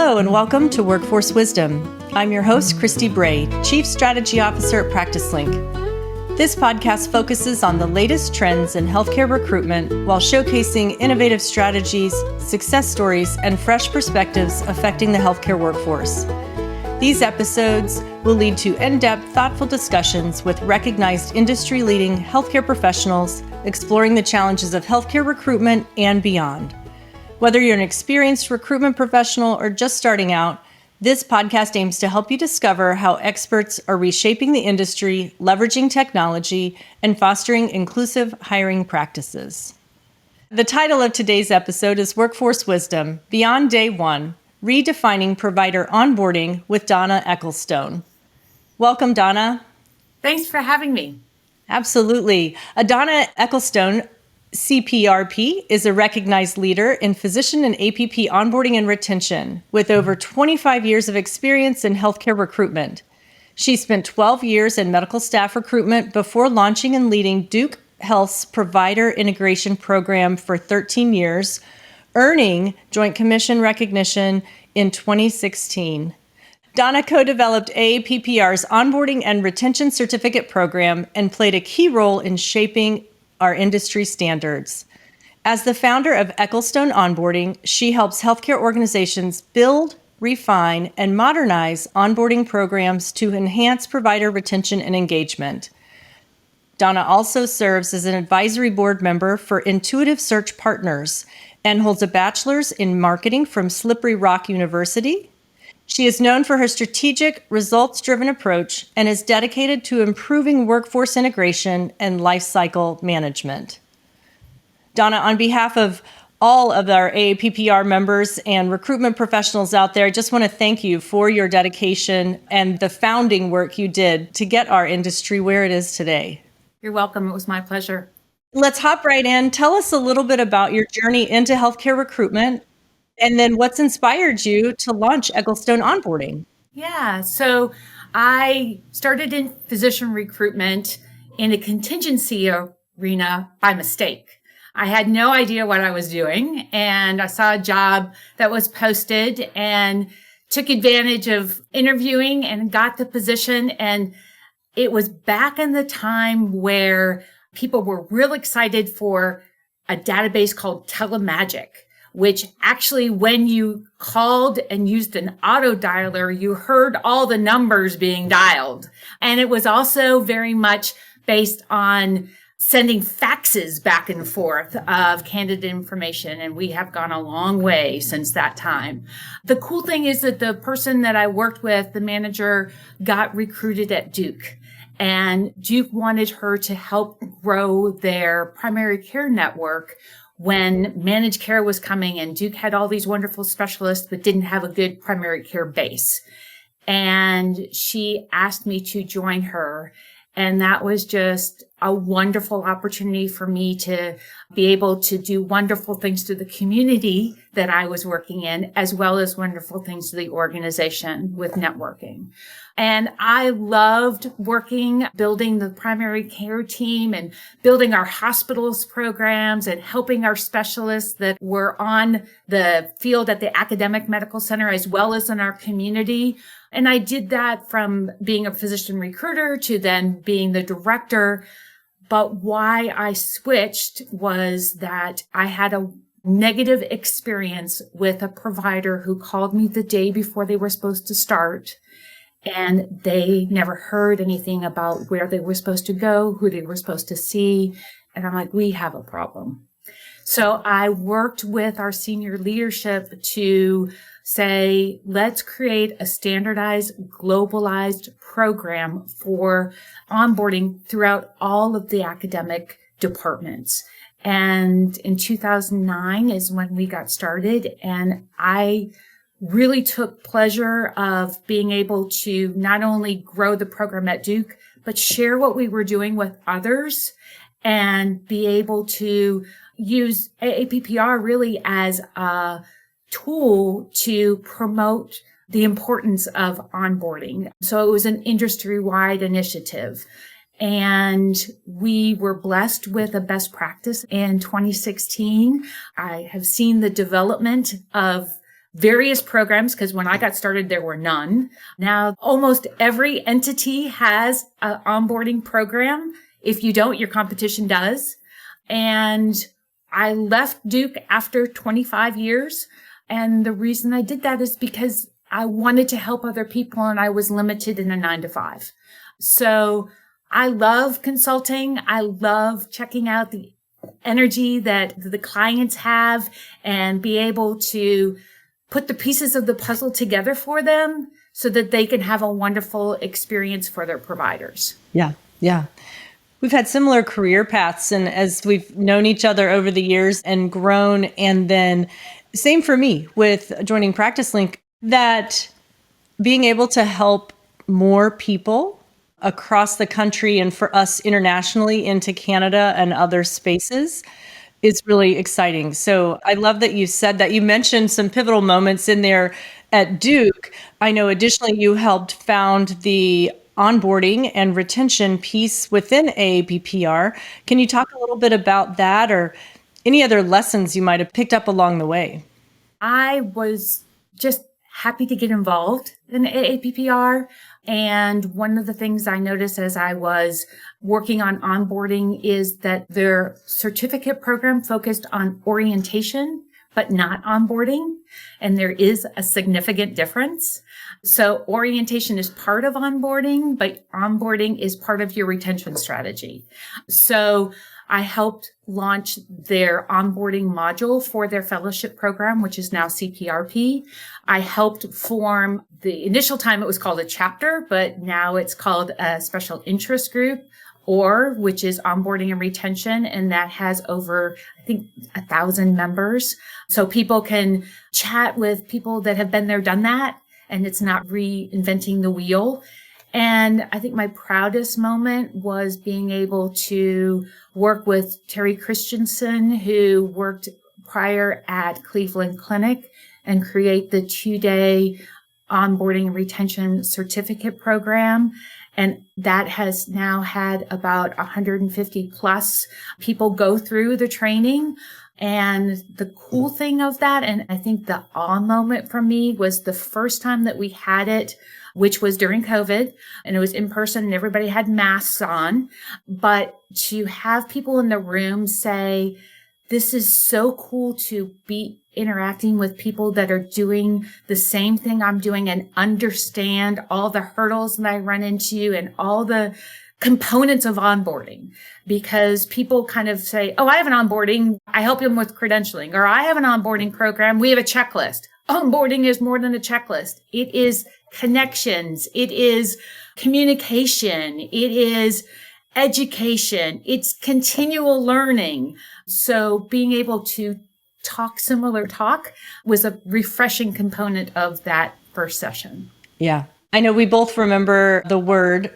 Hello and welcome to Workforce Wisdom. I'm your host, Christy Bray, Chief Strategy Officer at PracticeLink. This podcast focuses on the latest trends in healthcare recruitment while showcasing innovative strategies, success stories, and fresh perspectives affecting the healthcare workforce. These episodes will lead to in-depth, thoughtful discussions with recognized industry-leading healthcare professionals exploring the challenges of healthcare recruitment and beyond. Whether you're an experienced recruitment professional or just starting out, this podcast aims to help you discover how experts are reshaping the industry, leveraging technology, and fostering inclusive hiring practices. The title of today's episode is Workforce Wisdom, Beyond Day One, Redefining Provider Onboarding with Donna Ecclestone. Welcome, Donna. Thanks for having me. Absolutely. Donna Ecclestone, CPRP, is a recognized leader in physician and APP onboarding and retention with over 25 years of experience in healthcare recruitment. She spent 12 years in medical staff recruitment before launching and leading Duke Health's provider integration program for 13 years, earning Joint Commission recognition in 2016. Donna co-developed AAPPR's onboarding and retention certificate program and played a key role in shaping our industry standards. As the founder of Ecclestone Onboarding, she helps healthcare organizations build, refine, and modernize onboarding programs to enhance provider retention and engagement. Donna also serves as an advisory board member for Intuitive Search Partners and holds a bachelor's in marketing from Slippery Rock University. She is known for her strategic, results-driven approach and is dedicated to improving workforce integration and lifecycle management. Donna, on behalf of all of our AAPPR members and recruitment professionals out there, I just want to thank you for your dedication and the founding work you did to get our industry where it is today. You're welcome. It was my pleasure. Let's hop right in. Tell us a little bit about your journey into healthcare recruitment, and then what's inspired you to launch Ecclestone Onboarding? Yeah, so I started in physician recruitment in a contingency arena by mistake. I had no idea what I was doing, and I saw a job that was posted and took advantage of interviewing and got the position. And it was back in the time where people were real excited for a database called Telemagic, which actually, when you called and used an auto dialer, you heard all the numbers being dialed. And it was also very much based on sending faxes back and forth of candidate information. And we have gone a long way since that time. The cool thing is that the person that I worked with, the manager, got recruited at Duke. And Duke wanted her to help grow their primary care network when managed care was coming, and Duke had all these wonderful specialists but didn't have a good primary care base. And she asked me to join her. And that was just a wonderful opportunity for me to be able to do wonderful things to the community that I was working in, as well as wonderful things to the organization with networking. And I loved working, building the primary care team and building our hospitals programs and helping our specialists that were on the field at the academic medical center as well as in our community. And I did that from being a physician recruiter to then being the director. But why I switched was that I had a negative experience with a provider who called me the day before they were supposed to start. And they never heard anything about where they were supposed to go, who they were supposed to see. And I'm like, we have a problem. So I worked with our senior leadership to say, let's create a standardized, globalized program for onboarding throughout all of the academic departments. And in 2009 is when we got started. And I really took pleasure of being able to not only grow the program at Duke, but share what we were doing with others and be able to use AAPPR really as a tool to promote the importance of onboarding. So it was an industry-wide initiative. And we were blessed with a best practice in 2016. I have seen the development of various programs, because when I got started, there were none. Now, almost every entity has an onboarding program. If you don't, your competition does. And I left Duke after 25 years. And the reason I did that is because I wanted to help other people and I was limited in a 9 to 5. So I love consulting. I love checking out the energy that the clients have and be able to put the pieces of the puzzle together for them so that they can have a wonderful experience for their providers. Yeah. Yeah. We've had similar career paths, and as we've known each other over the years and grown, and then same for me with joining PracticeLink, that being able to help more people across the country and for us internationally into Canada and other spaces is really exciting. So I love that you said that. You mentioned some pivotal moments in there at Duke. I know additionally you helped found the onboarding and retention piece within AAPPR. Can you talk a little bit about that or any other lessons you might have picked up along the way? I was just happy to get involved in AAPPR. And one of the things I noticed as I was working on onboarding is that their certificate program focused on orientation, but not onboarding. And there is a significant difference. So orientation is part of onboarding, but onboarding is part of your retention strategy. So I helped launch their onboarding module for their fellowship program, which is now CPRP. I helped form the initial time it was called a chapter, but now it's called a special interest group, or which is onboarding and retention. And that has over, I think, 1,000 members. So people can chat with people that have been there, done that. And it's not reinventing the wheel. And I think my proudest moment was being able to work with Terry Christensen, who worked prior at Cleveland Clinic, and create the 2-day onboarding and retention certificate program. And that has now had about 150 plus people go through the training. And the cool thing of that, and I think the awe moment for me, was the first time that we had it, which was during COVID, and it was in person and everybody had masks on. But to have people in the room say, this is so cool to be interacting with people that are doing the same thing I'm doing and understand all the hurdles that I run into and all the components of onboarding, because people kind of say, oh, I have an onboarding. I help them with credentialing, or I have an onboarding program. We have a checklist. Onboarding is more than a checklist. It is connections. It is communication. It is education. It's continual learning. So being able to talk similar talk was a refreshing component of that first session. Yeah. I know we both remember the word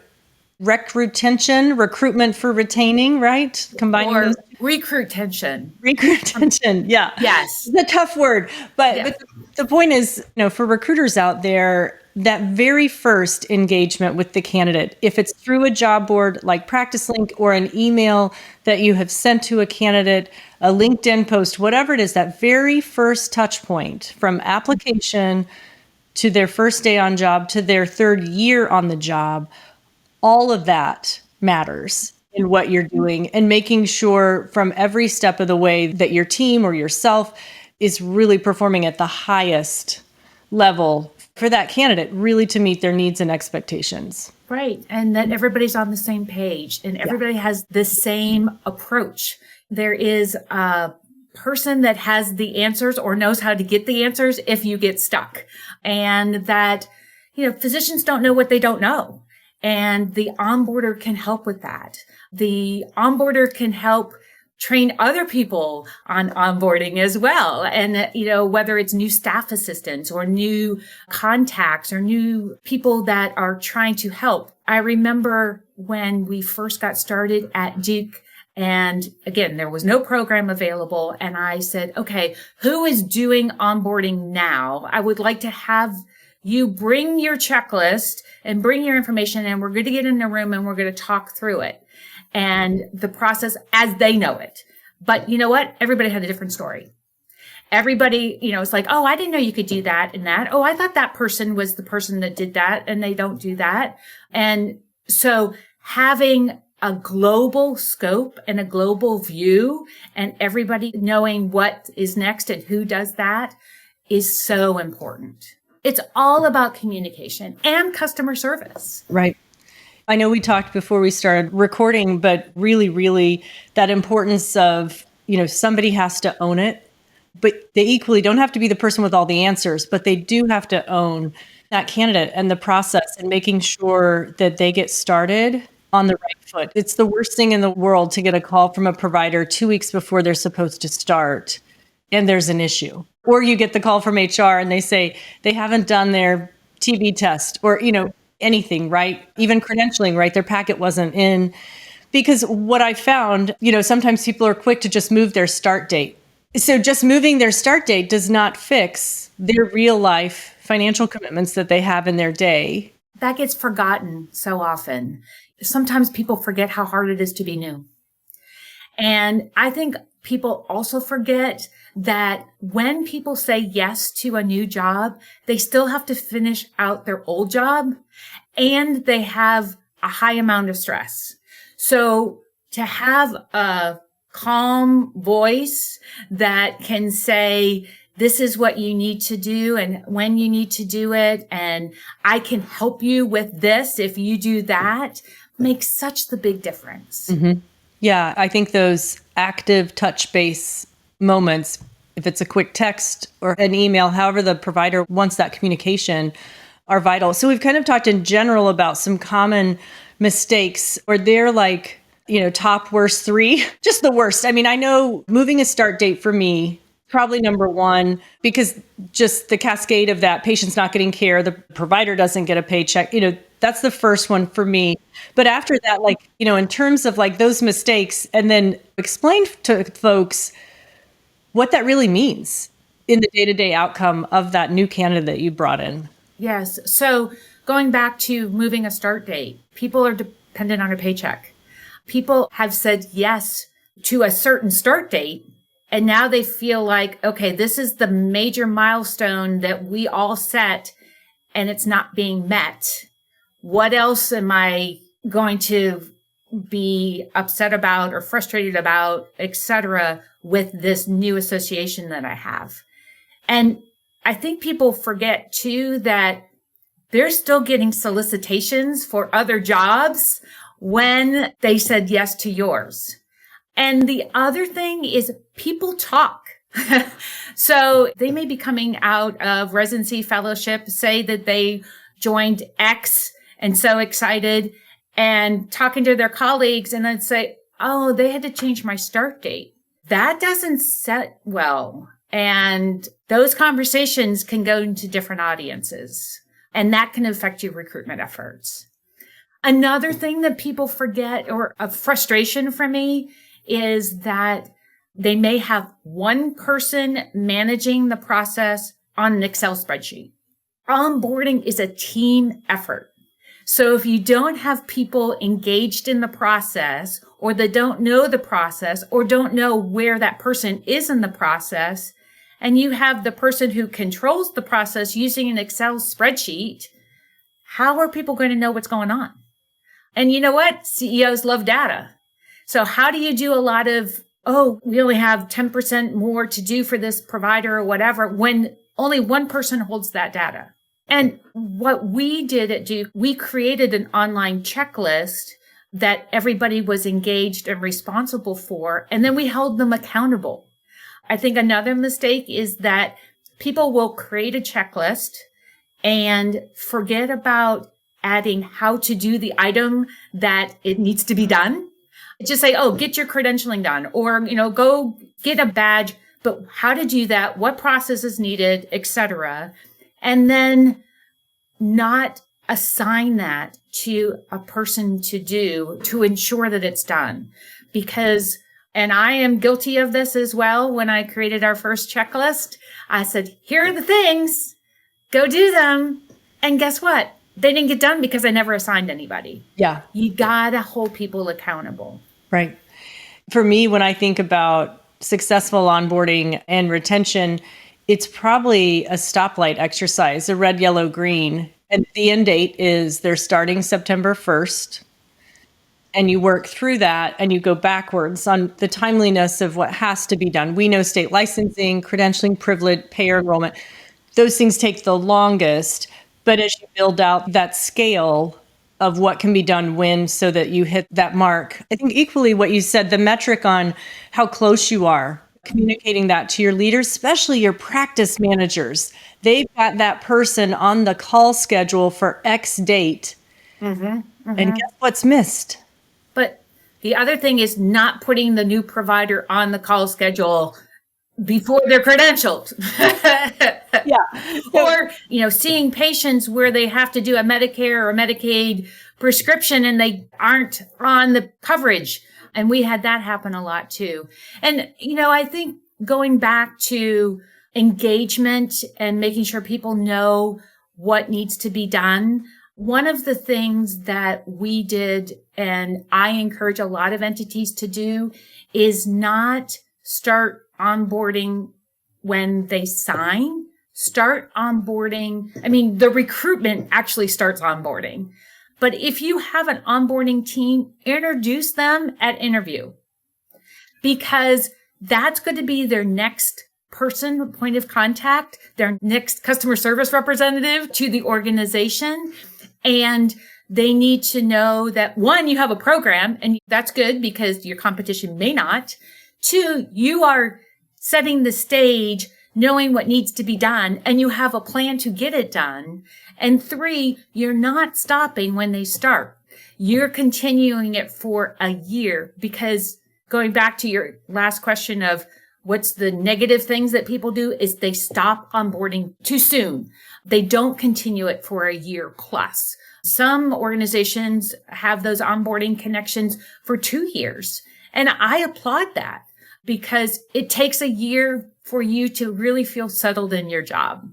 recruitment for retaining, right? Combining or those. recruit-tension. Recruit-tension, yeah. Yes. It's a tough word. But the point is, for recruiters out there, that very first engagement with the candidate, if it's through a job board like PracticeLink or an email that you have sent to a candidate, a LinkedIn post, whatever it is, that very first touch point from application to their first day on job to their third year on the job, all of that matters in what you're doing, and making sure from every step of the way that your team or yourself is really performing at the highest level for that candidate, really to meet their needs and expectations. Right. And that everybody's on the same page and everybody has the same approach. There is a person that has the answers or knows how to get the answers if you get stuck. And that, physicians don't know what they don't know. And the onboarder can help with that. The onboarder can help train other people on onboarding as well. And, whether it's new staff assistants or new contacts or new people that are trying to help. I remember when we first got started at Duke, and again, there was no program available. And I said, okay, who is doing onboarding now? I would like to have you bring your checklist and bring your information, and we're going to get in the room and we're going to talk through it and the process as they know it. But you know what? Everybody had a different story. everybody, it's like, oh, I didn't know you could do that and that. Oh, I thought that person was the person that did that, and they don't do that. And so having a global scope and a global view and everybody knowing what is next and who does that is so important. It's all about communication and customer service. Right. I know we talked before we started recording, but really, really that importance of, somebody has to own it, but they equally don't have to be the person with all the answers, but they do have to own that candidate and the process and making sure that they get started on the right foot. It's the worst thing in the world to get a call from a provider 2 weeks before they're supposed to start and there's an issue. Or you get the call from HR and they say they haven't done their TB test or, anything, right? Even credentialing, right? Their packet wasn't in. Because what I found, sometimes people are quick to just move their start date. So just moving their start date does not fix their real life financial commitments that they have in their day. That gets forgotten so often. Sometimes people forget how hard it is to be new. And I think people also forget that when people say yes to a new job, they still have to finish out their old job and they have a high amount of stress. So to have a calm voice that can say, this is what you need to do and when you need to do it, and I can help you with this if you do that, makes such the big difference. Mm-hmm. Yeah, I think those active touch base moments, if it's a quick text or an email, however the provider wants that communication, are vital. So we've kind of talked in general about some common mistakes, or they're like, top worst 3, just the worst. I mean, I know moving a start date for me, probably number 1, because just the cascade of that, patient's not getting care, the provider doesn't get a paycheck, that's the first one for me. But after that, in terms of those mistakes, and then explain to folks what that really means in the day-to-day outcome of that new candidate that you brought in. Yes. So going back to moving a start date, people are dependent on a paycheck. People have said yes to a certain start date, and now they feel like, okay, this is the major milestone that we all set, and it's not being met. What else am I going to be upset about or frustrated about, etc., with this new association that I have? And I think people forget too that they're still getting solicitations for other jobs when they said yes to yours. And the other thing is people talk. So they may be coming out of residency fellowship, say that they joined X and so excited, and talking to their colleagues and then say, oh, they had to change my start date. That doesn't set well. And those conversations can go into different audiences, and that can affect your recruitment efforts. Another thing that people forget, or a frustration for me, is that they may have one person managing the process on an Excel spreadsheet. Onboarding is a team effort. So if you don't have people engaged in the process, or they don't know the process, or don't know where that person is in the process, and you have the person who controls the process using an Excel spreadsheet, how are people going to know what's going on? And you know what? CEOs love data. So how do you do a lot of, oh, we only have 10% more to do for this provider or whatever, when only one person holds that data? And what we did at Duke, we created an online checklist that everybody was engaged and responsible for, and then we held them accountable. I think another mistake is that people will create a checklist and forget about adding how to do the item that it needs to be done. Just say, oh, get your credentialing done, or, go get a badge, but how to do that, what process is needed, etc. And then not assign that to a person to do to ensure that it's done. Because, and I am guilty of this as well, when I created our first checklist, I said, here are the things, go do them. And guess what? They didn't get done because I never assigned anybody. Yeah. You gotta hold people accountable. Right. For me, when I think about successful onboarding and retention, it's probably a stoplight exercise, a red, yellow, green. And the end date is they're starting September 1st. And you work through that and you go backwards on the timeliness of what has to be done. We know state licensing, credentialing, privilege, payer enrollment, those things take the longest. But as you build out that scale of what can be done when so that you hit that mark, I think equally what you said, the metric on how close you are, communicating that to your leaders, especially your practice managers. They've got that person on the call schedule for X date. And guess what's missed? But the other thing is not putting the new provider on the call schedule before they're credentialed. Or, seeing patients where they have to do a Medicare or Medicaid prescription and they aren't on the coverage. And we had that happen a lot too. And, I think going back to engagement and making sure people know what needs to be done. One of the things that we did, and I encourage a lot of entities to do, is not start onboarding when they sign. Start onboarding. I mean, the recruitment actually starts onboarding. But if you have an onboarding team, introduce them at interview, because that's going to be their next point of contact, their next customer service representative to the organization. And they need to know that, one, you have a program, and that's good because your competition may not. Two, you are setting the stage, knowing what needs to be done, and you have a plan to get it done. And three, you're not stopping when they start. You're continuing it for a year, because going back to your last question of what's the negative things that people do is they stop onboarding too soon. They don't continue it for a year plus. Some organizations have those onboarding connections for 2 years. And I applaud that, because it takes a year for you to really feel settled in your job.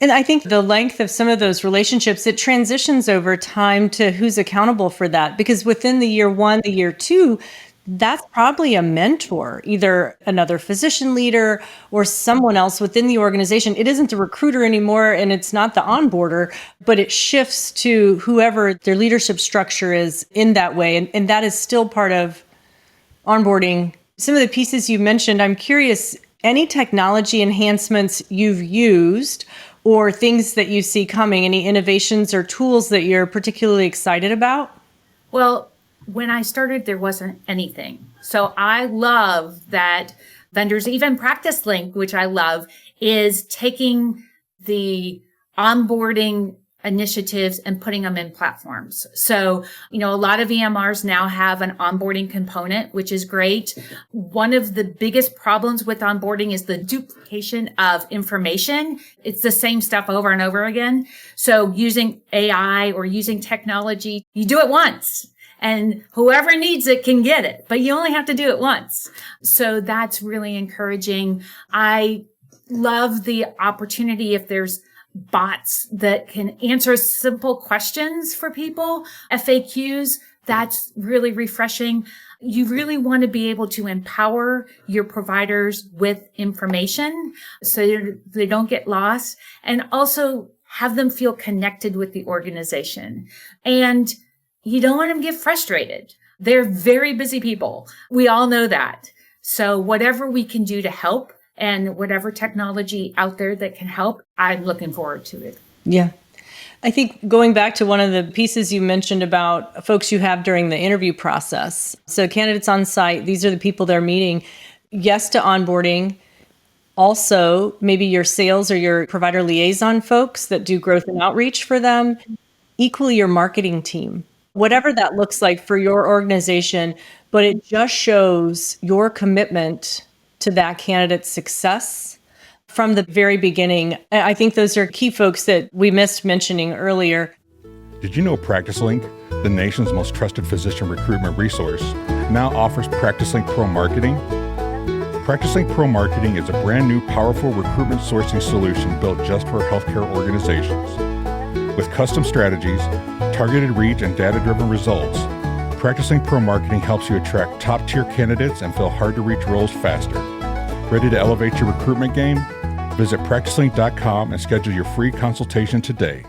And I think the length of some of those relationships, it transitions over time to who's accountable for that. Because within the year one, the year two, that's probably a mentor, either another physician leader or someone else within the organization. It isn't the recruiter anymore, and it's not the onboarder, but it shifts to whoever their leadership structure is in that way. And that is still part of onboarding. Some of the pieces you mentioned, I'm curious, any technology enhancements you've used or things that you see coming, any innovations or tools that you're particularly excited about? Well, when I started, there wasn't anything. So I love that vendors, even PracticeLink, which I love, is taking the onboarding initiatives and putting them in platforms. So, a lot of EMRs now have an onboarding component, which is great. One of the biggest problems with onboarding is the duplication of information. It's the same stuff over and over again. So using AI or using technology, you do it once. And whoever needs it can get it, but you only have to do it once. So that's really encouraging. I love the opportunity if there's bots that can answer simple questions for people, FAQs, that's really refreshing. You really want to be able to empower your providers with information so they don't get lost, and also have them feel connected with the organization. And you don't want them to get frustrated. They're very busy people. We all know that. So whatever we can do to help, and whatever technology out there that can help, I'm looking forward to it. Yeah. I think going back to one of the pieces you mentioned about folks you have during the interview process. So candidates on site, these are the people they're meeting. Yes to onboarding. Also, maybe your sales or your provider liaison folks that do growth and outreach for them. Equally, your marketing team. Whatever that looks like for your organization, but it just shows your commitment to that candidate's success from the very beginning. I think those are key folks that we missed mentioning earlier. Did you know PracticeLink, the nation's most trusted physician recruitment resource, now offers PracticeLink Pro Marketing? PracticeLink Pro Marketing is a brand new, powerful recruitment sourcing solution built just for healthcare organizations. With custom strategies, targeted reach, and data-driven results, PracticeLink Pro Marketing helps you attract top-tier candidates and fill hard-to-reach roles faster. Ready to elevate your recruitment game? Visit PracticeLink.com and schedule your free consultation today.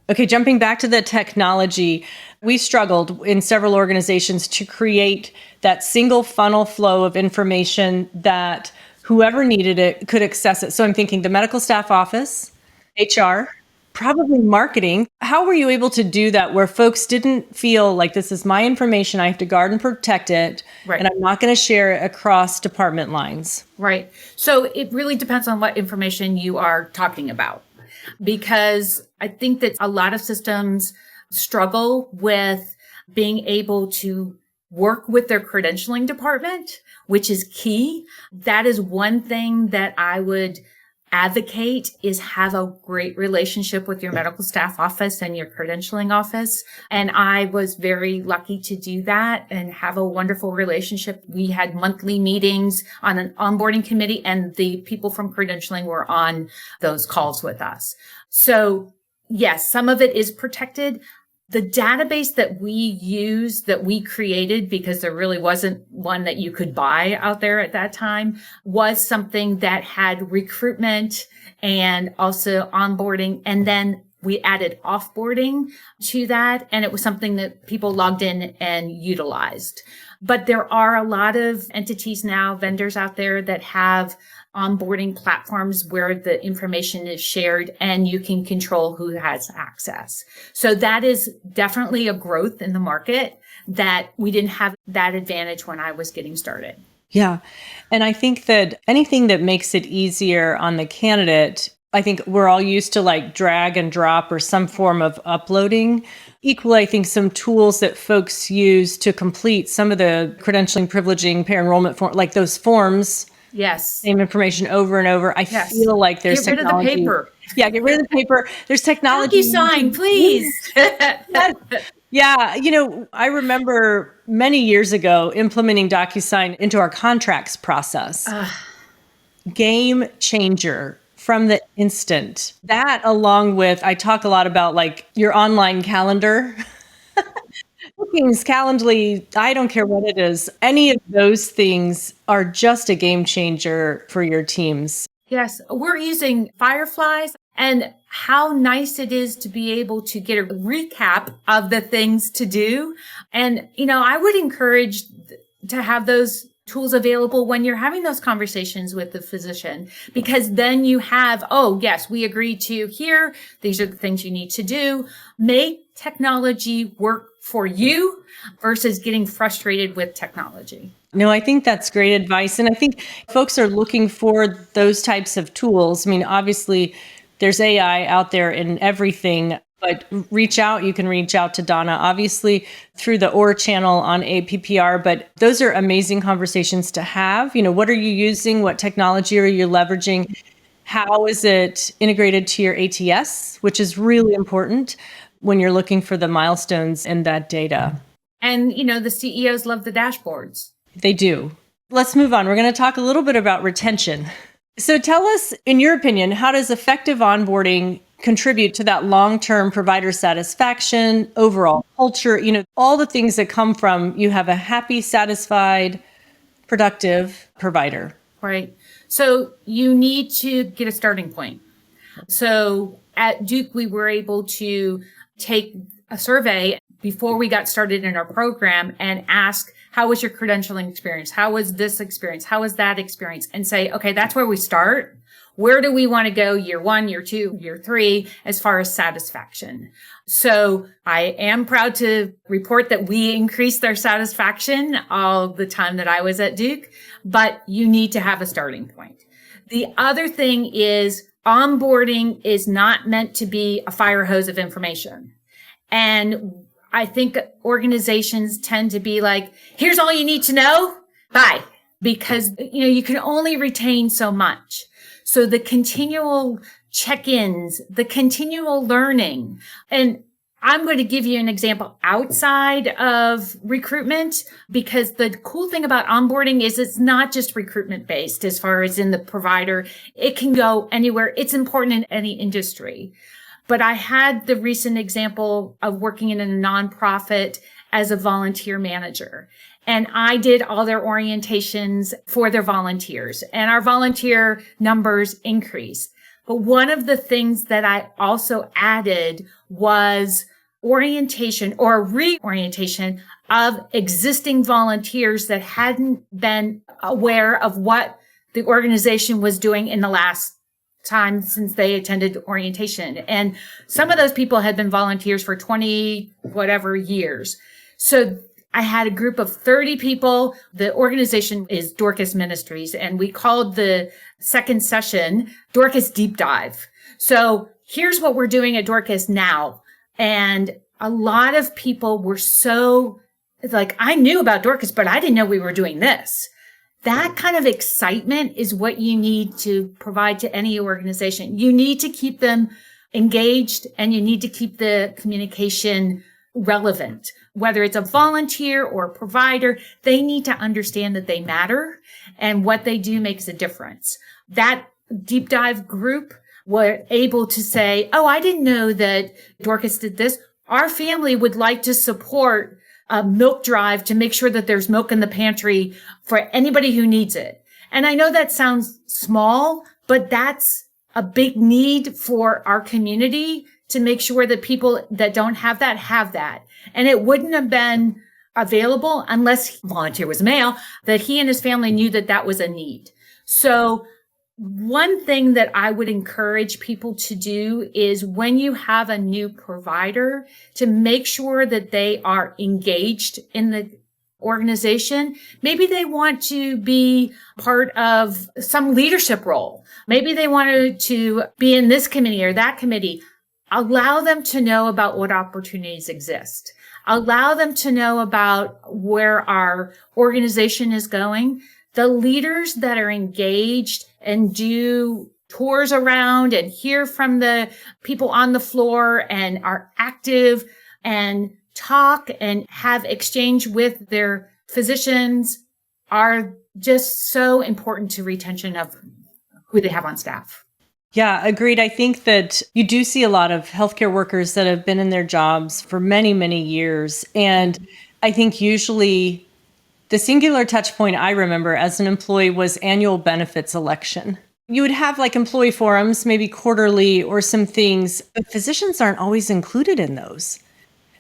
Okay, jumping back to the technology, we struggled in several organizations to create that single funnel flow of information that whoever needed it could access it. So I'm thinking the medical staff office, HR, probably marketing. How were you able to do that where folks didn't feel like this is my information, I have to guard and protect it, Right. and I'm not going to share it across department lines? Right. So it really depends on what information you are talking about, because I think that a lot of systems struggle with being able to work with their credentialing department, which is key. That is one thing that I would advocate, is have a great relationship with your medical staff office and your credentialing office. And I was very lucky to do that and have a wonderful relationship. We had monthly meetings on an onboarding committee, and the people from credentialing were on those calls with us. So yes, some of it is protected. The database that we use, that we created, because there really wasn't one that you could buy out there at that time, was something that had recruitment and also onboarding. And then we added offboarding to that. And it was something that people logged in and utilized. But there are a lot of entities now, vendors out there, that have onboarding platforms where the information is shared and you can control who has access. So that is definitely a growth in the market that we didn't have that advantage when I was getting started. Yeah. And I think that anything that makes it easier on the candidate, I think we're all used to like drag and drop or some form of uploading. Equally, I think some tools that folks use to complete some of the credentialing, privileging, pair enrollment form, like those forms. Yes. Same information over and over. I feel like there's Get rid technology. of the paper. Yeah, get rid of the paper. There's technology. DocuSign, please. Yeah, I remember many years ago implementing DocuSign into our contracts process. Game changer from the instant. That, along with, I talk a lot about like your online calendar. Bookings, Calendly, I don't care what it is. Any of those things are just a game changer for your teams. Yes, we're using Fireflies, and how nice it is to be able to get a recap of the things to do. And, I would encourage to have those tools available when you're having those conversations with the physician, because then you have, oh, yes, we agreed to here. These are the things you need to do. Make technology work for you versus getting frustrated with technology. No, I think that's great advice. And I think folks are looking for those types of tools. I mean, obviously, there's AI out there in everything, but reach out. You can reach out to Donna, obviously, through the OR channel on APPR. But those are amazing conversations to have. What are you using? What technology are you leveraging? How is it integrated to your ATS, which is really important when you're looking for the milestones in that data. And, the CEOs love the dashboards. They do. Let's move on. We're going to talk a little bit about retention. So tell us, in your opinion, how does effective onboarding contribute to that long-term provider satisfaction, overall culture, all the things that come from you have a happy, satisfied, productive provider? Right. So you need to get a starting point. So at Duke, we were able to take a survey before we got started in our program and ask, how was your credentialing experience? How was this experience? How was that experience? And say, okay, that's where we start. Where do we want to go year 1, year 2, year 3, as far as satisfaction? So I am proud to report that we increased their satisfaction all the time that I was at Duke, but you need to have a starting point. The other thing is onboarding is not meant to be a fire hose of information. And I think organizations tend to be like, here's all you need to know. Bye. Because, you can only retain so much. So the continual check-ins, the continual learning, and I'm going to give you an example outside of recruitment, because the cool thing about onboarding is it's not just recruitment based as far as in the provider. It can go anywhere. It's important in any industry. But I had the recent example of working in a nonprofit, as a volunteer manager. And I did all their orientations for their volunteers, and our volunteer numbers increased. But one of the things that I also added was orientation or reorientation of existing volunteers that hadn't been aware of what the organization was doing in the last time since they attended orientation. And some of those people had been volunteers for 20 whatever years. So I had a group of 30 people. The organization is Dorcas Ministries, and we called the second session Dorcas Deep Dive. So here's what we're doing at Dorcas now. And a lot of people were so like, I knew about Dorcas, but I didn't know we were doing this. That kind of excitement is what you need to provide to any organization. You need to keep them engaged, and you need to keep the communication relevant. Whether it's a volunteer or a provider, they need to understand that they matter and what they do makes a difference. That deep dive group were able to say, oh, I didn't know that Dorcas did this. Our family would like to support a milk drive to make sure that there's milk in the pantry for anybody who needs it. And I know that sounds small, but that's a big need for our community to make sure that people that don't have that have that. And it wouldn't have been available unless volunteer was male, that he and his family knew that that was a need. So one thing that I would encourage people to do is when you have a new provider, to make sure that they are engaged in the organization. Maybe they want to be part of some leadership role. Maybe they wanted to be in this committee or that committee. Allow them to know about what opportunities exist. Allow them to know about where our organization is going. The leaders that are engaged and do tours around and hear from the people on the floor and are active and talk and have exchange with their physicians are just so important to retention of who they have on staff. Yeah, agreed. I think that you do see a lot of healthcare workers that have been in their jobs for many, many years. And I think usually the singular touch point I remember as an employee was annual benefits election. You would have like employee forums, maybe quarterly or some things, but physicians aren't always included in those.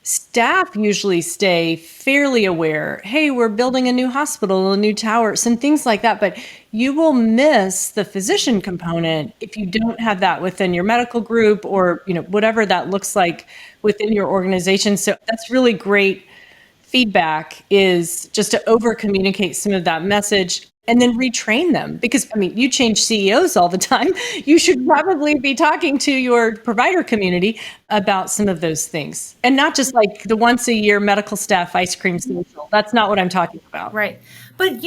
Staff usually stay fairly aware. Hey, we're building a new hospital, a new tower, some things like that. But you will miss the physician component if you don't have that within your medical group or, whatever that looks like within your organization. So that's really great feedback, is just to over communicate some of that message and then retrain them. Because, you change CEOs all the time. You should probably be talking to your provider community about some of those things. And not just like the once a year medical staff ice cream social. That's not what I'm talking about. Right. But,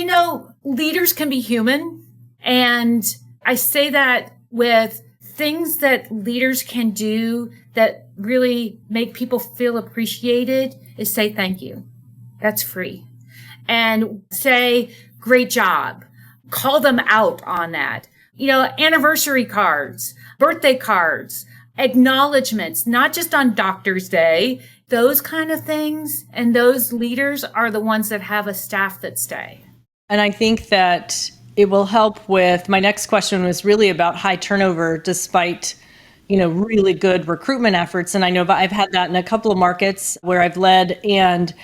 leaders can be human. And I say that with things that leaders can do that really make people feel appreciated is say thank you. That's free. And say, great job. Call them out on that. Anniversary cards, birthday cards, acknowledgments, not just on Doctor's Day, those kind of things. And those leaders are the ones that have a staff that stay. And I think that it will help with, my next question was really about high turnover despite, really good recruitment efforts. And I know I've had that in a couple of markets where I've led, and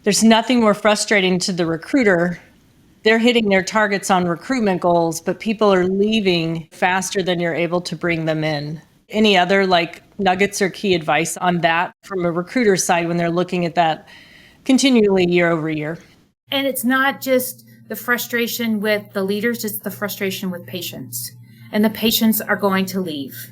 there's nothing more frustrating to the recruiter. They're hitting their targets on recruitment goals, but people are leaving faster than you're able to bring them in. Any other nuggets or key advice on that from a recruiter side when they're looking at that continually year over year? And it's not just the frustration with the leaders, it's the frustration with patients. And the patients are going to leave,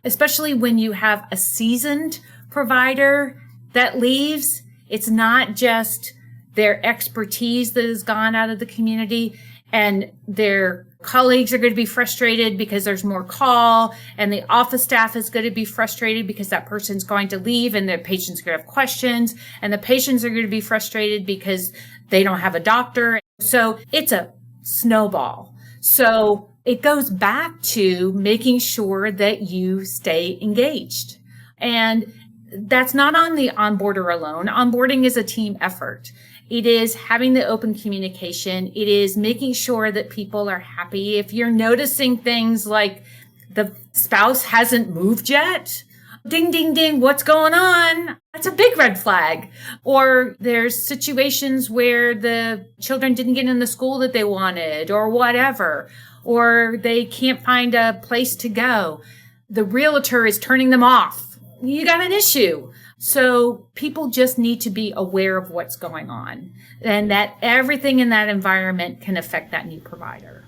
especially when you have a seasoned provider that leaves. It's not just their expertise that has gone out of the community, and their colleagues are going to be frustrated because there's more call, and the office staff is going to be frustrated because that person's going to leave and the patient's going to have questions, and the patients are going to be frustrated because they don't have a doctor. So it's a snowball. So it goes back to making sure that you stay engaged. And that's not on the onboarder alone. Onboarding is a team effort. It is having the open communication. It is making sure that people are happy. If you're noticing things like the spouse hasn't moved yet, ding, ding, ding, what's going on? That's a big red flag. Or there's situations where the children didn't get in the school that they wanted or whatever, or they can't find a place to go. The realtor is turning them off. You got an issue. So people just need to be aware of what's going on and that everything in that environment can affect that new provider.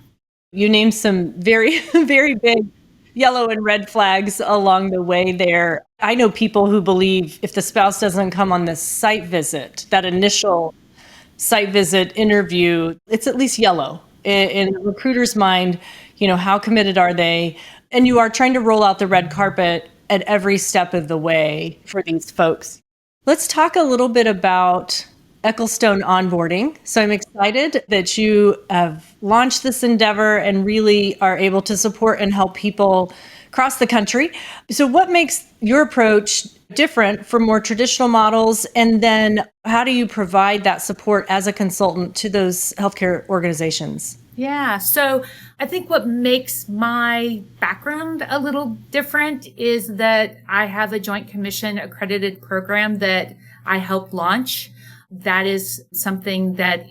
You named some very, very big yellow and red flags along the way there. I know people who believe if the spouse doesn't come on the site visit, that initial site visit interview, it's at least yellow. In a recruiter's mind, how committed are they? And you are trying to roll out the red carpet at every step of the way for these folks. Let's talk a little bit about Ecclestone Onboarding. So I'm excited that you have launched this endeavor and really are able to support and help people across the country. So what makes your approach different from more traditional models? And then how do you provide that support as a consultant to those healthcare organizations? Yeah. So I think what makes my background a little different is that I have a Joint Commission accredited program that I helped launch. That is something that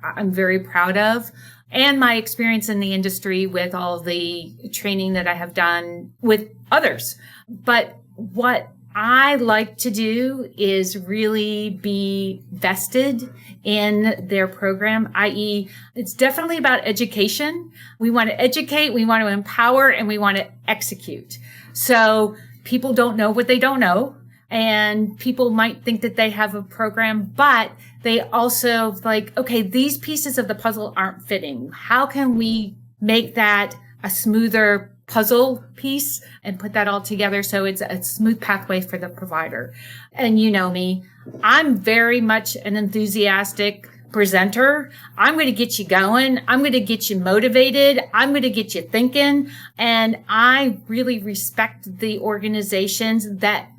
I'm very proud of. And my experience in the industry with all the training that I have done with others. But what I like to do is really be vested in their program, i.e., it's definitely about education. We want to educate, we want to empower, and we want to execute. So people don't know what they don't know. And people might think that they have a program, but they also okay, these pieces of the puzzle aren't fitting. How can we make that a smoother puzzle piece and put that all together so it's a smooth pathway for the provider? And you know me, I'm very much an enthusiastic presenter. I'm going to get you going. I'm going to get you motivated. I'm going to get you thinking. And I really respect the organizations that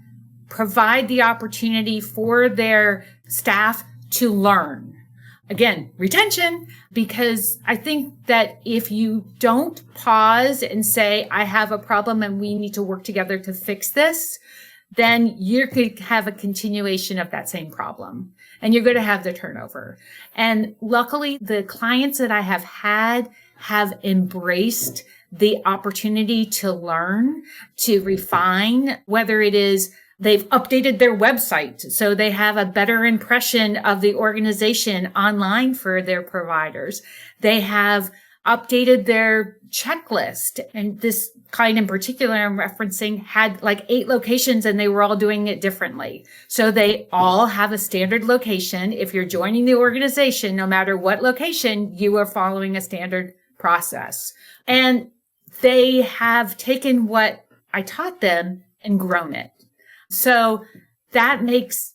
provide the opportunity for their staff to learn. Again, retention, because I think that if you don't pause and say, I have a problem and we need to work together to fix this, then you're going to have a continuation of that same problem and you're going to have the turnover. And luckily, the clients that I have had have embraced the opportunity to learn, to refine, whether it is they've updated their website so they have a better impression of the organization online for their providers. They have updated their checklist. And this client in particular I'm referencing had 8 locations and they were all doing it differently. So they all have a standard location. If you're joining the organization, no matter what location, you are following a standard process. And they have taken what I taught them and grown it. So that makes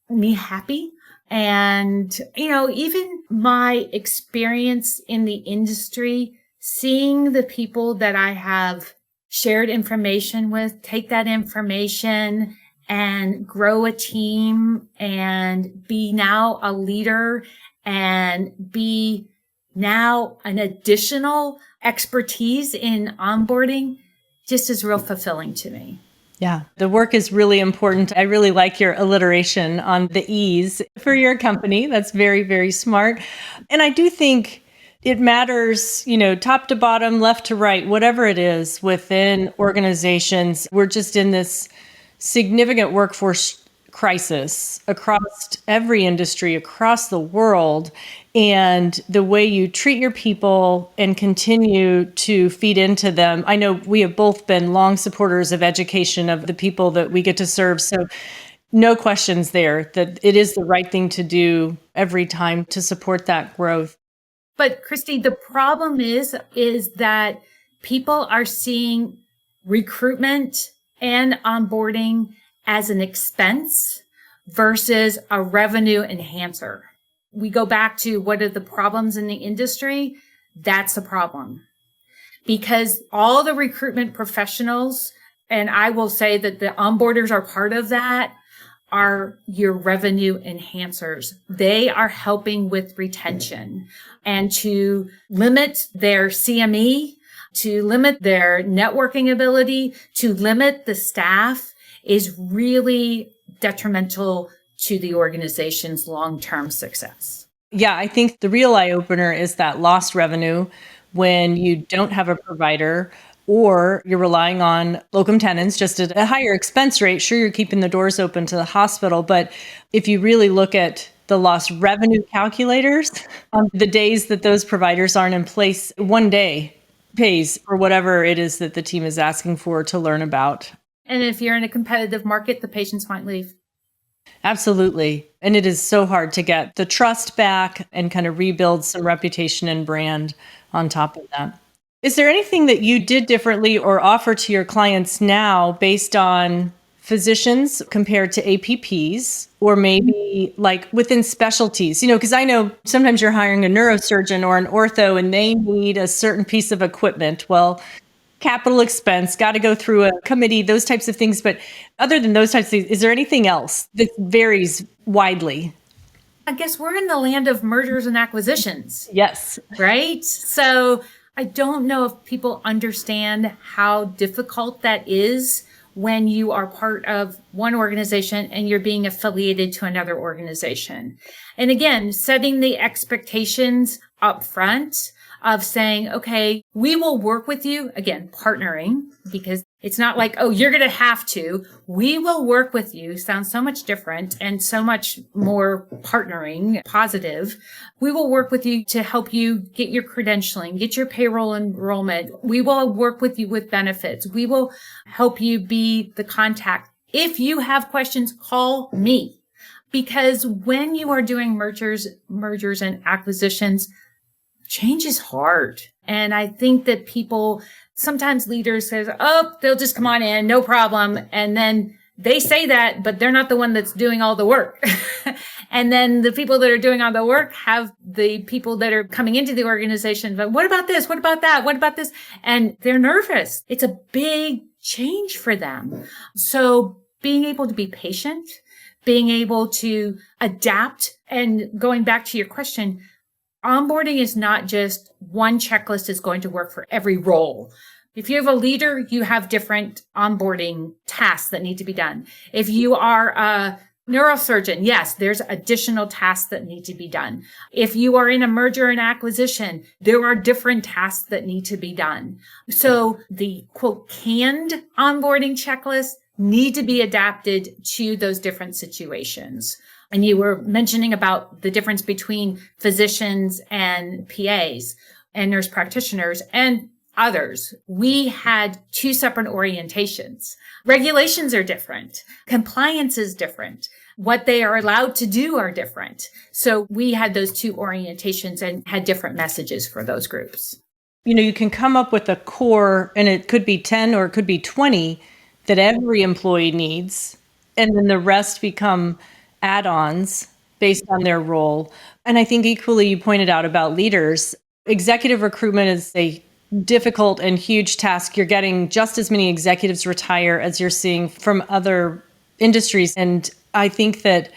me happy. And, even my experience in the industry, seeing the people that I have shared information with, take that information and grow a team and be now a leader and be now an additional expertise in onboarding just is real fulfilling to me. Yeah, the work is really important. I really like your alliteration on the E's for your company. That's very, very smart. And I do think it matters, top to bottom, left to right, whatever it is within organizations. We're just in this significant workforce crisis across every industry, across the world. And the way you treat your people and continue to feed into them. I know we have both been long supporters of education of the people that we get to serve. So no questions there that it is the right thing to do every time to support that growth. But Christy, the problem is that people are seeing recruitment and onboarding as an expense versus a revenue enhancer. We go back to what are the problems in the industry? That's the problem. Because all the recruitment professionals and I will say that the onboarders are part of that, are your revenue enhancers. They are helping with retention and to limit their CME, to limit their networking ability, to limit the staff is really detrimental to the organization's long-term success. Yeah, I think the real eye opener is that lost revenue when you don't have a provider or you're relying on locum tenens just at a higher expense rate. Sure, you're keeping the doors open to the hospital, but if you really look at the lost revenue calculators, on the days that those providers aren't in place, one day pays for whatever it is that the team is asking for to learn about. And if you're in a competitive market, the patients might leave. Absolutely. And it is so hard to get the trust back and kind of rebuild some reputation and brand on top of that. Is there anything that you did differently or offer to your clients now based on physicians compared to APPs, or maybe like within specialties? Because I know sometimes you're hiring a neurosurgeon or an ortho and they need a certain piece of equipment. Well, capital expense, got to go through a committee, those types of things. But other than those types of things, is there anything else that varies widely? I guess we're in the land of mergers and acquisitions. Yes. Right? So I don't know if people understand how difficult that is when you are part of one organization and you're being affiliated to another organization. And again, setting the expectations up front of saying, okay, we will work with you, again, partnering, because it's not like, oh, you're going to have to. We will work with you. Sounds so much different and so much more partnering, positive. We will work with you to help you get your credentialing, get your payroll enrollment. We will work with you with benefits. We will help you be the contact. If you have questions, call me. Because when you are doing mergers and acquisitions, change is hard. And I think that sometimes leaders say, oh, they'll just come on in, no problem. And then they say that, but they're not the one that's doing all the work. And then the people that are doing all the work have the people that are coming into the organization. But what about this? What about that? What about this? And they're nervous. It's a big change for them. So being able to be patient, being able to adapt, and going back to your question, onboarding is not just one checklist is going to work for every role. If you have a leader, you have different onboarding tasks that need to be done. If you are a neurosurgeon, yes, there's additional tasks that need to be done. If you are in a merger and acquisition, there are different tasks that need to be done. So the quote canned onboarding checklist need to be adapted to those different situations. And you were mentioning about the difference between physicians and PAs and nurse practitioners and others. We had two separate orientations. Regulations are different. Compliance is different. What they are allowed to do are different. So we had those two orientations and had different messages for those groups. You can come up with a core, and it could be 10 or it could be 20 that every employee needs. And then the rest become add-ons based on their role. And I think equally you pointed out about leaders. Executive recruitment is a difficult and huge task. You're getting just as many executives retire as you're seeing from other industries. And I think that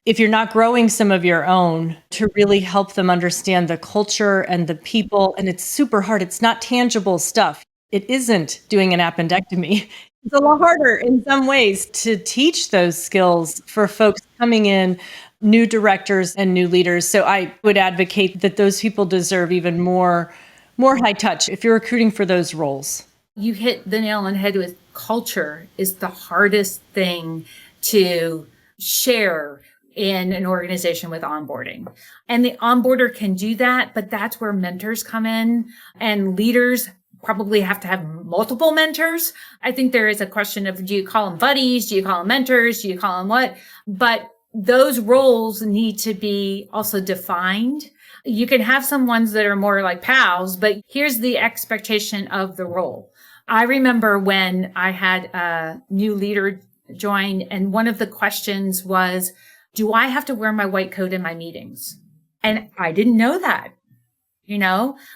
if you're not growing some of your own to really help them understand the culture and the people, and it's super hard. It's not tangible stuff. It isn't doing an appendectomy. It's a lot harder in some ways to teach those skills for folks coming in, new directors and new leaders. So I would advocate that those people deserve even more high touch if you're recruiting for those roles. You hit the nail on the head with culture is the hardest thing to share in an organization with onboarding. And the onboarder can do that, but that's where mentors come in, and leaders probably have to have multiple mentors. I think there is a question of, do you call them buddies? Do you call them mentors? Do you call them what? But those roles need to be also defined. You can have some ones that are more like pals, but here's the expectation of the role. I remember when I had a new leader join, and one of the questions was, do I have to wear my white coat in my meetings? And I didn't know that,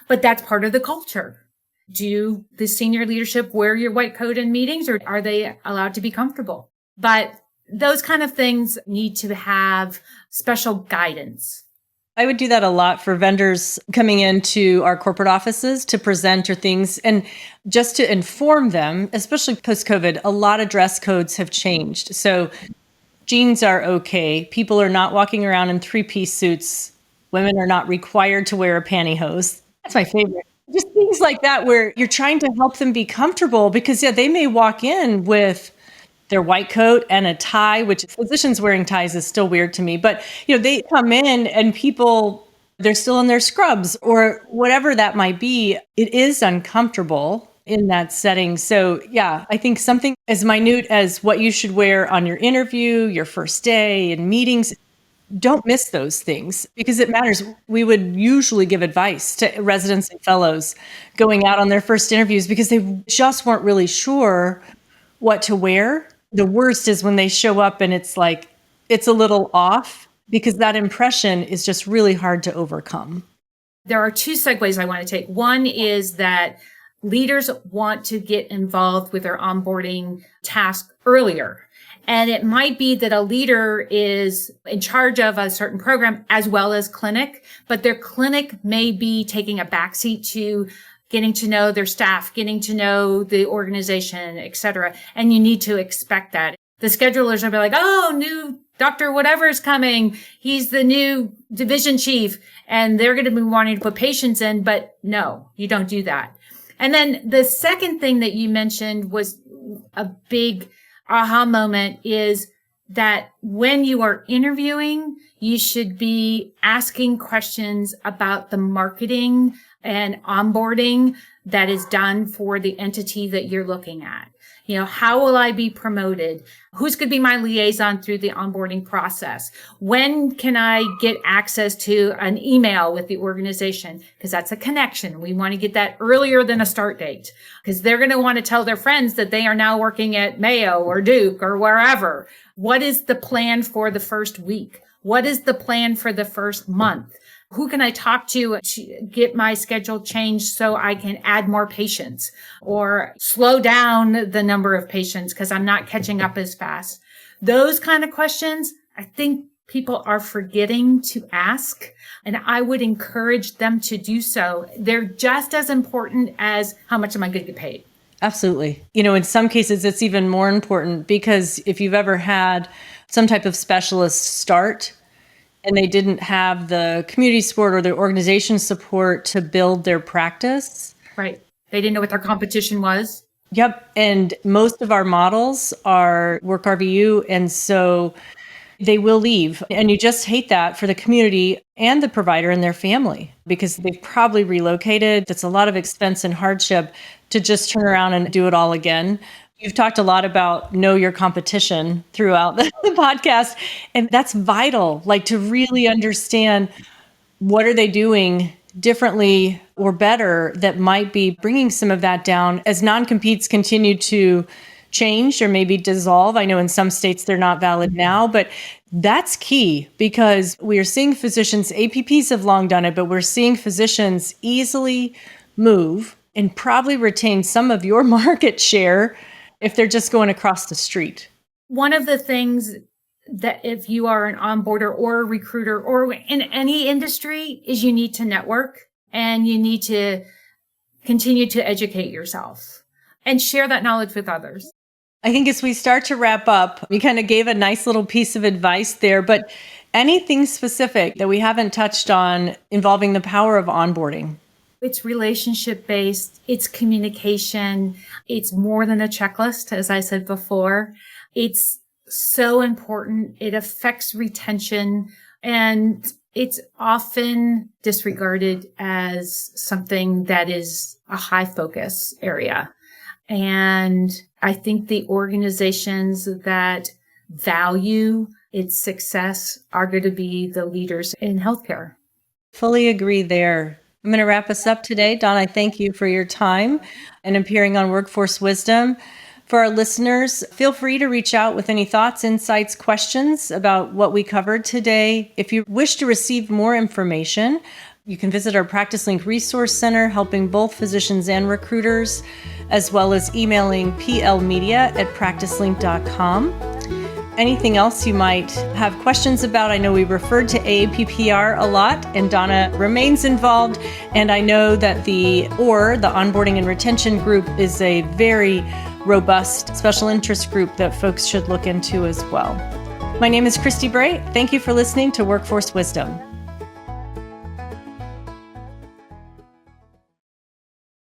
but that's part of the culture. Do the senior leadership wear your white coat in meetings, or are they allowed to be comfortable? But those kind of things need to have special guidance. I would do that a lot for vendors coming into our corporate offices to present or things, and just to inform them, especially post-COVID, a lot of dress codes have changed. So jeans are okay. People are not walking around in three-piece suits. Women are not required to wear a pantyhose. That's my favorite. Just things like that where you're trying to help them be comfortable because, yeah, they may walk in with their white coat and a tie, which physicians wearing ties is still weird to me. But, they come in and people, they're still in their scrubs or whatever that might be. It is uncomfortable in that setting. So, yeah, I think something as minute as what you should wear on your interview, your first day and meetings, don't miss those things because it matters. We would usually give advice to residents and fellows going out on their first interviews because they just weren't really sure what to wear. The worst is when they show up and it's like, it's a little off because that impression is just really hard to overcome. There are two segues I want to take. One is that leaders want to get involved with their onboarding task earlier. And it might be that a leader is in charge of a certain program as well as clinic, but their clinic may be taking a backseat to getting to know their staff, getting to know the organization, et cetera. And you need to expect that. The schedulers will be like, oh, new Dr. Whatever's coming. He's the new division chief. And they're going to be wanting to put patients in. But no, you don't do that. And then the second thing that you mentioned was a big aha moment is that when you are interviewing, you should be asking questions about the marketing and onboarding that is done for the entity that you're looking at. How will I be promoted? Who's going to be my liaison through the onboarding process? When can I get access to an email with the organization? Because that's a connection. We want to get that earlier than a start date because they're going to want to tell their friends that they are now working at Mayo or Duke or wherever. What is the plan for the first week? What is the plan for the first month? Who can I talk to get my schedule changed so I can add more patients or slow down the number of patients because I'm not catching up as fast? Those kind of questions, I think people are forgetting to ask, and I would encourage them to do so. They're just as important as how much am I going to get paid? Absolutely. In some cases, it's even more important because if you've ever had some type of specialist start and they didn't have the community support or the organization support to build their practice. Right. They didn't know what their competition was. Yep. And most of our models are work RVU. And so they will leave. And you just hate that for the community and the provider and their family because they've probably relocated. That's a lot of expense and hardship to just turn around and do it all again. You've talked a lot about know your competition throughout the podcast, and that's vital, like to really understand what are they doing differently or better that might be bringing some of that down as non-competes continue to change or maybe dissolve. I know in some states they're not valid now, but that's key because we are seeing physicians, APPs have long done it, but we're seeing physicians easily move and probably retain some of your market share if they're just going across the street. One of the things that if you are an onboarder or a recruiter or in any industry is you need to network and you need to continue to educate yourself and share that knowledge with others. I think as we start to wrap up, you kind of gave a nice little piece of advice there, but anything specific that we haven't touched on involving the power of onboarding? It's relationship based. It's communication. It's more than a checklist, as I said before. It's so important. It affects retention and it's often disregarded as something that is a high focus area. And I think the organizations that value its success are going to be the leaders in healthcare. Fully agree there. I'm going to wrap us up today. Donna, I thank you for your time and appearing on Workforce Wisdom. For our listeners, feel free to reach out with any thoughts, insights, questions about what we covered today. If you wish to receive more information, You can visit our PracticeLink Resource Center, helping both physicians and recruiters, as well as emailing plmedia@practicelink.com. Anything else you might have questions about? I know we referred to AAPPR a lot, and Donna remains involved. And I know that the Onboarding and Retention Group is a very robust special interest group that folks should look into as well. My name is Christy Bray. Thank you for listening to Workforce Wisdom.